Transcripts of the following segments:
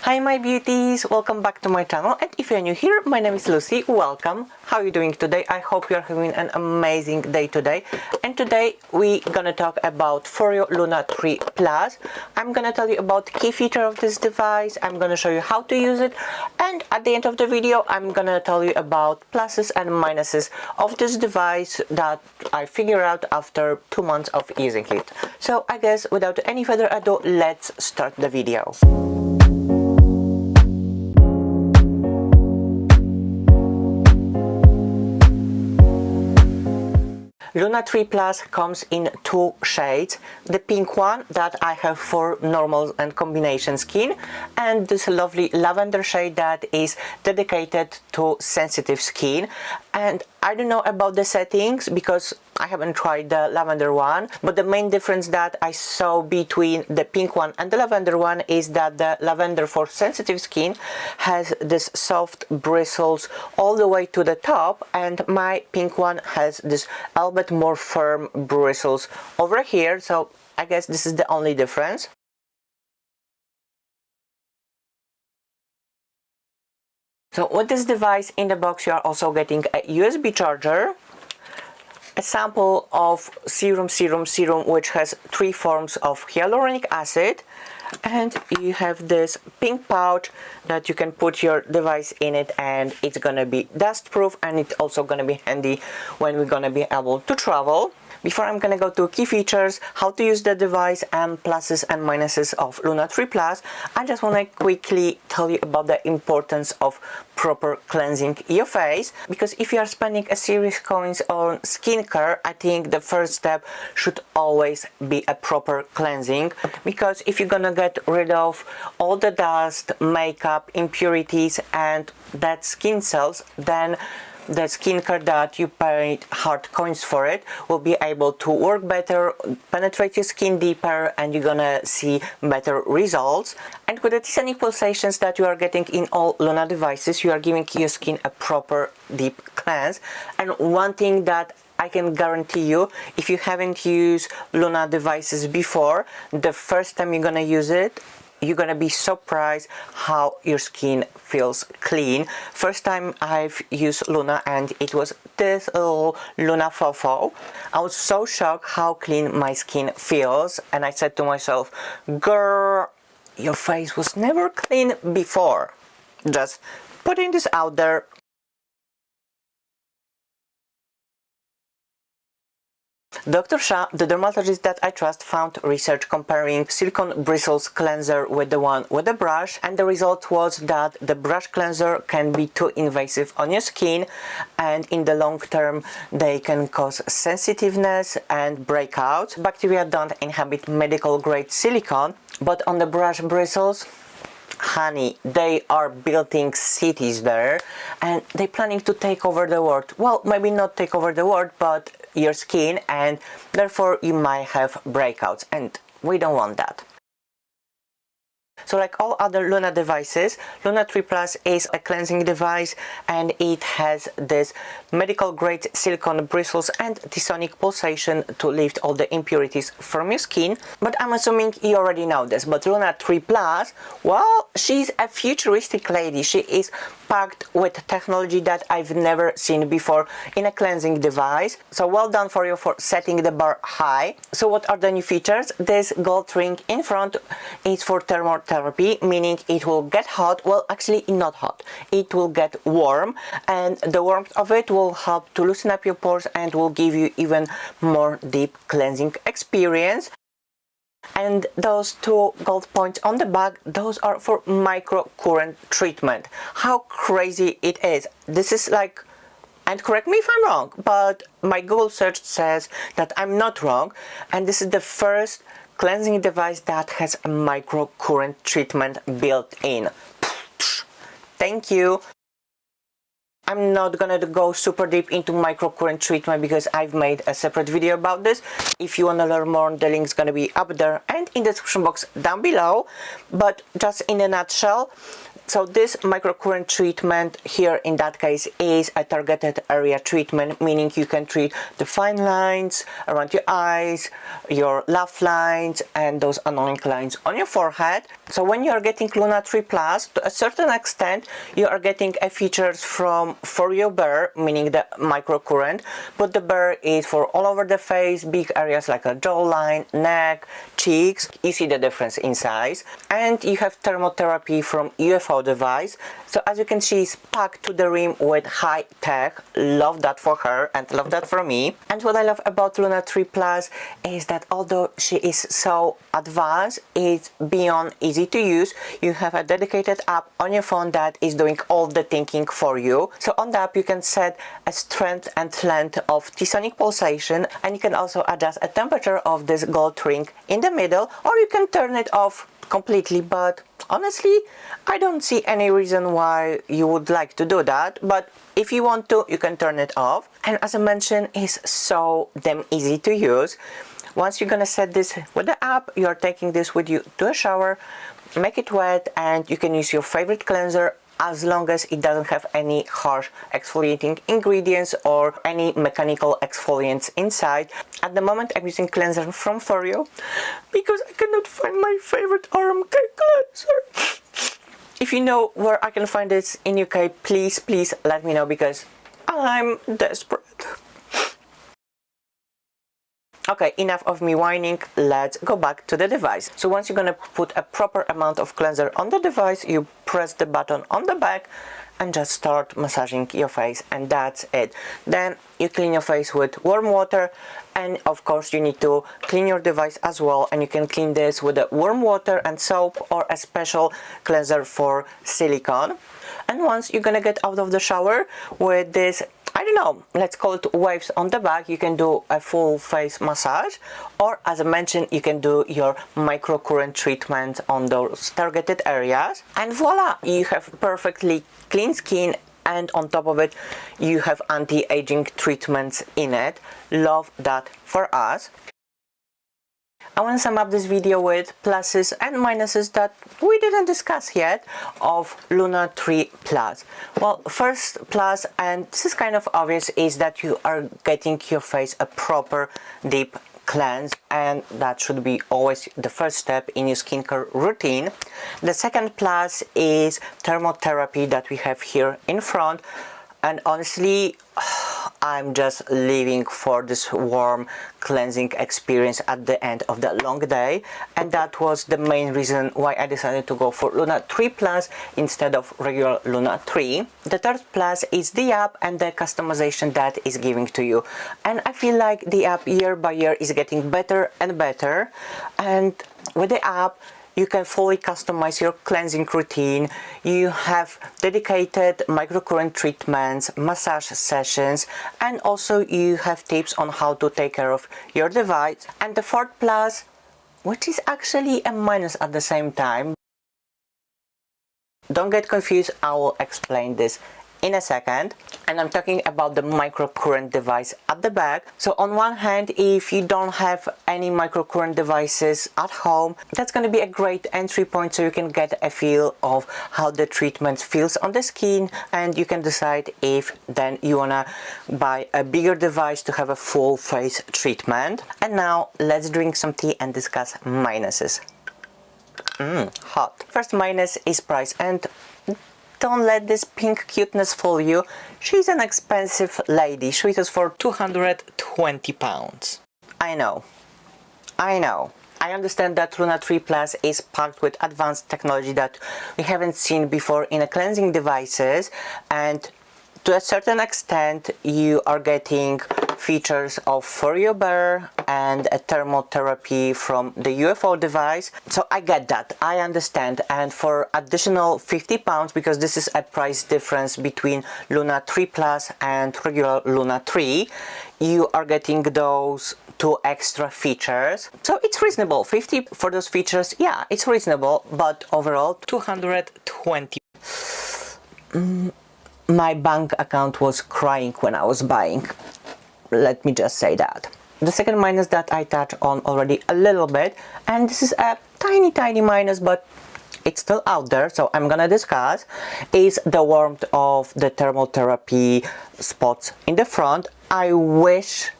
Hi my beauties, welcome back to my channel, and if you're new here, my name is Lucy. Welcome. How are you doing today? I hope you're having an amazing day today. And today we're gonna talk about Foreo Luna 3 Plus. I'm gonna tell you about key feature of this device. I'm gonna show you how to use it, and at the end of the video I'm gonna tell you about pluses and minuses of this device that I figured out after 2 months of using it. So I guess without any further ado, let's start the video. Luna 3 Plus comes in two shades, the pink one that I have for normal and combination skin, and this lovely lavender shade that is dedicated to sensitive skin. And I don't know about the settings because I haven't tried the lavender one, but the main difference that I saw between the pink one and the lavender one is that the lavender for sensitive skin has this soft bristles all the way to the top, and my pink one has this a little bit more firm bristles over here. So I guess this is the only difference. So with this device in the box you are also getting a USB charger, a sample of serum which has 3 forms of hyaluronic acid, and you have this pink pouch that you can put your device in it, and it's gonna be dust proof, and it's also gonna be handy when we're gonna be able to travel. Before I'm gonna go to key features, how to use the device, and pluses and minuses of Luna 3 Plus, I just want to quickly tell you about the importance of proper cleansing your face, because if you are spending a serious coins on skincare, I think the first step should always be a proper cleansing, because if you're gonna get rid of all the dust, makeup, impurities and dead skin cells, then the skincare that you paid hard coins for it will be able to work better, penetrate your skin deeper, and you're gonna see better results. And with the T-sonic pulsations that you are getting in all Luna devices, you are giving your skin a proper deep cleanse. And one thing that I can guarantee you, if you haven't used Luna devices before, the first time you're gonna use it, you're gonna be surprised how your skin feels clean. First time I've used Luna and it was this little Luna Fofo. I was so shocked how clean my skin feels, and I said to myself, girl, your face was never clean before. Just putting this out there. Dr. Shah, the dermatologist that I trust, found research comparing silicone bristles cleanser with the one with the brush, and the result was that the brush cleanser can be too invasive on your skin, and in the long term they can cause sensitiveness and breakouts. Bacteria don't inhabit medical grade silicone, but on the brush bristles, honey, they are building cities there, and they're planning to take over the world. Well, maybe not take over the world, but your skin, and therefore you might have breakouts, and we don't want that. So like all other Luna devices, Luna 3 Plus is a cleansing device, and it has this medical grade silicone bristles and T-sonic pulsation to lift all the impurities from your skin. But I'm assuming you already know this, but Luna 3 Plus, well, she's a futuristic lady. She is packed with technology that I've never seen before in a cleansing device. So well done for you for setting the bar high. So what are the new features? This gold ring in front is for thermotherapy, meaning it will get hot. Well, actually not hot, it will get warm, and the warmth of it will help to loosen up your pores and will give you even more deep cleansing experience. And those 2 gold points on the back, those are for microcurrent treatment. How crazy it is. This is like, and correct me if I'm wrong, but my Google search says that I'm not wrong, and this is the first cleansing device that has a microcurrent treatment built in. Thank you. I'm not gonna go super deep into microcurrent treatment because I've made a separate video about this. If you want to learn more, the link's gonna be up there and in the description box down below. But just in a nutshell, So this microcurrent treatment here in that case is a targeted area treatment, meaning you can treat the fine lines around your eyes, your laugh lines, and those annoying lines on your forehead. So when you are getting Luna 3 Plus, to a certain extent you are getting features from Foreo Bear, meaning the microcurrent, but the Bear is for all over the face, big areas like a jawline, neck, cheeks. You see the difference in size. And you have thermotherapy from UFO device. So as you can see, it's packed to the rim with high tech. Love that for her and love that for me. And what I love about Luna 3 Plus is that although she is so advanced, it's beyond easy to use. You have a dedicated app on your phone that is doing all the thinking for you. So on the app you can set a strength and length of T-sonic pulsation, and you can also adjust a temperature of this gold ring in the middle, or you can turn it off completely, but honestly I don't see any reason why you would like to do that. But if you want to, you can turn it off. And as I mentioned, it's so damn easy to use. Once you're gonna set this with the app, you're taking this with you to a shower, make it wet, and you can use your favorite cleanser as long as it doesn't have any harsh exfoliating ingredients or any mechanical exfoliants inside. At the moment I'm using cleanser from Foreo because I cannot find my favorite arm care cleanser. If you know where I can find this in UK, please let me know because I'm desperate. Okay, enough of me whining, let's go back to the device. So once you're gonna put a proper amount of cleanser on the device, you press the button on the back and just start massaging your face, and that's it. Then you clean your face with warm water, and of course you need to clean your device as well, and you can clean this with a warm water and soap or a special cleanser for silicone. And once you're gonna get out of the shower with this, I don't know, let's call it waves on the back, you can do a full face massage, or as I mentioned, you can do your microcurrent treatment on those targeted areas, and voila, you have perfectly clean skin, and on top of it you have anti-aging treatments in it. Love that for us. I want to sum up this video with pluses and minuses that we didn't discuss yet of Luna 3 Plus. Well, first plus, and this is kind of obvious, is that you are getting your face a proper deep cleanse, and that should be always the first step in your skincare routine. The second plus is thermotherapy that we have here in front, and honestly I'm just living for this warm cleansing experience at the end of the long day, and that was the main reason why I decided to go for Luna 3 Plus instead of regular Luna 3. The third plus is the app and the customization that is giving to you, and I feel like the app year by year is getting better and better, and with the app you can fully customize your cleansing routine. You have dedicated microcurrent treatments, massage sessions, and also you have tips on how to take care of your device. And the fourth plus, which is actually a minus at the same time, don't get confused, I will explain this in a second, and I'm talking about the microcurrent device at the back. So on one hand, if you don't have any microcurrent devices at home, that's going to be a great entry point so you can get a feel of how the treatment feels on the skin, and you can decide if then you wanna buy a bigger device to have a full face treatment. And now let's drink some tea and discuss minuses. Hot. First minus is price, and don't let this pink cuteness fool you. She's an expensive lady. She retails for £220. I know. I understand that Luna 3 Plus is packed with advanced technology that we haven't seen before in a cleansing devices, and to a certain extent you are getting features of Foreo Bear and a thermotherapy from the UFO device. So I get that, I understand, and for additional £50, because this is a price difference between Luna 3 Plus and regular Luna 3, you are getting those two extra features. So it's reasonable. 50 for those features, yeah, it's reasonable, but overall 220. My bank account was crying when I was buying. Let me just say that. The second minus that I touched on already a little bit, and this is a tiny minus, but it's still out there, so I'm gonna discuss, is the warmth of the thermotherapy spots in the front. I wish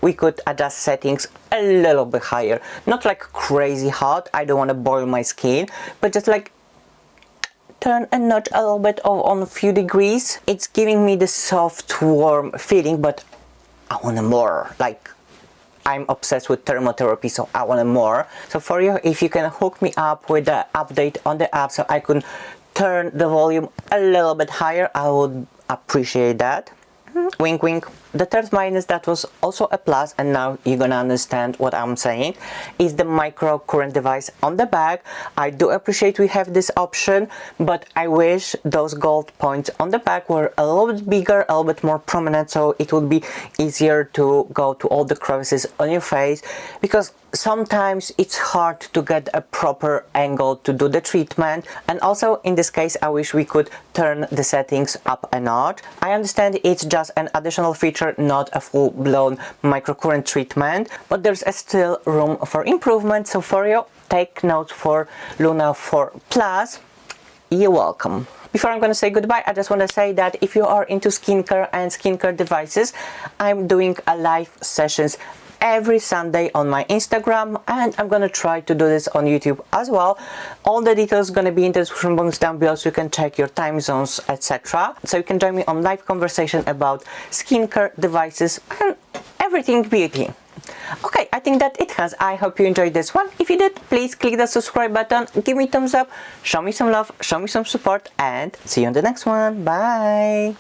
we could adjust settings a little bit higher, not like crazy hot, I don't want to boil my skin, but just like turn a notch a little bit on a few degrees. It's giving me the soft warm feeling, but I want more. Like, I'm obsessed with thermotherapy, so I want more. So for you, if you can hook me up with the update on the app so I could turn the volume a little bit higher, I would appreciate that. Wink wink. The third minus that was also a plus, and now you're gonna understand what I'm saying, is the microcurrent device on the back. I do appreciate we have this option, but I wish those gold points on the back were a little bit bigger, a little bit more prominent, so it would be easier to go to all the crevices on your face, because sometimes it's hard to get a proper angle to do the treatment. And also in this case, I wish we could turn the settings up a notch. I understand it's just an additional feature, not a full-blown microcurrent treatment, but there's still room for improvement. So Foreo, take notes for Luna 4 Plus. You're welcome. Before I'm going to say goodbye, I just want to say that if you are into skincare and skincare devices, I'm doing a live sessions every Sunday on my Instagram, and I'm gonna try to do this on YouTube as well. All the details gonna be in the description box down below, so you can check your time zones, etc. So you can join me on live conversation about skincare devices and everything beauty. Okay, I think that it has. I hope you enjoyed this one. If you did, please click the subscribe button, give me thumbs up, show me some love, show me some support, and see you on the next one. Bye.